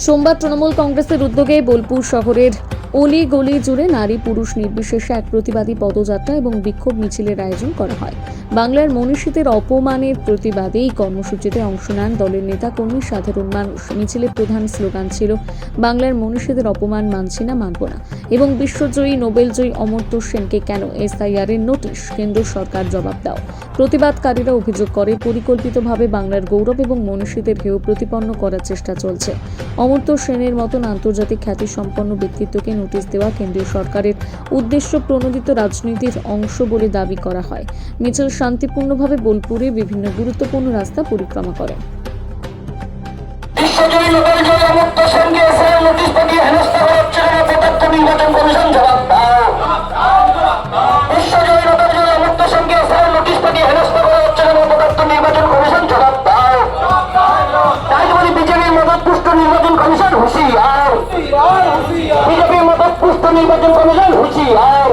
সোমবার তৃণমূল কংগ্রেসের উদ্যোগে বোলপুর শহরের অলি গলি জুড়ে নারী পুরুষ নির্বিশেষে এক প্রতিবাদী পদযাত্রা এবং বিক্ষোভ মিছিলের আয়োজন করা হয়। বাংলার মনীষীদের অপমানের প্রতিবাদে এই কর্মসূচিতে অংশ নেন দলের নেতা কর্মী সাধারণ মানুষ। মিছিলের প্রধান স্লোগান ছিল বাংলার মনীষীদের অপমান মানছি না, মানব না এবং বিশ্বজয়ী নোবেলজয়ী অমর্ত্য সেনকে কেন এসআইআর এর নোটিশ, কেন্দ্র সরকার জবাব দাও। প্রতিবাদকারীরা অভিযোগ করে পরিকল্পিতভাবে বাংলার গৌরব এবং মনীষীদের হেয় প্রতিপন্ন করার চেষ্টা চলছে। অমর্ত্য সেনের মতন আন্তর্জাতিক খ্যাতিসম্পন্ন ব্যক্তিত্বকে নোটিশ দেওয়া কেন্দ্রীয় সরকারের উদ্দেশ্য প্রণোদিত রাজনীতির অংশ বলে দাবি করা হয়। মিছিল শান্তিপূর্ণভাবে বোলপুরে বিভিন্ন গুরুত্বপূর্ণ রাস্তা পরিক্রমা করে। বিশ্বজয়ী নোবেলজয়ী অমর্ত্য সেনকে এসআইআর নোটিশ পাঠিয়ে হেনস্থা হচ্ছে পদার্থ নির্বাচন কমিশন জবাব দাও। বিশ্বজয়ী নোবেলজয়ী অমর্ত্য সেনকে এসআইআর নোটিশ পাঠিয়ে হেনস্থা হচ্ছে পদার্থ নির্বাচন কমিশন জবাব দাও। তাই বলি বিজেপির মদতপুষ্ট নির্বাচন কমিশন হুঁশিয়ার, বিজেপির মদতপুষ্ট নির্বাচন কমিশন হুঁশিয়ার।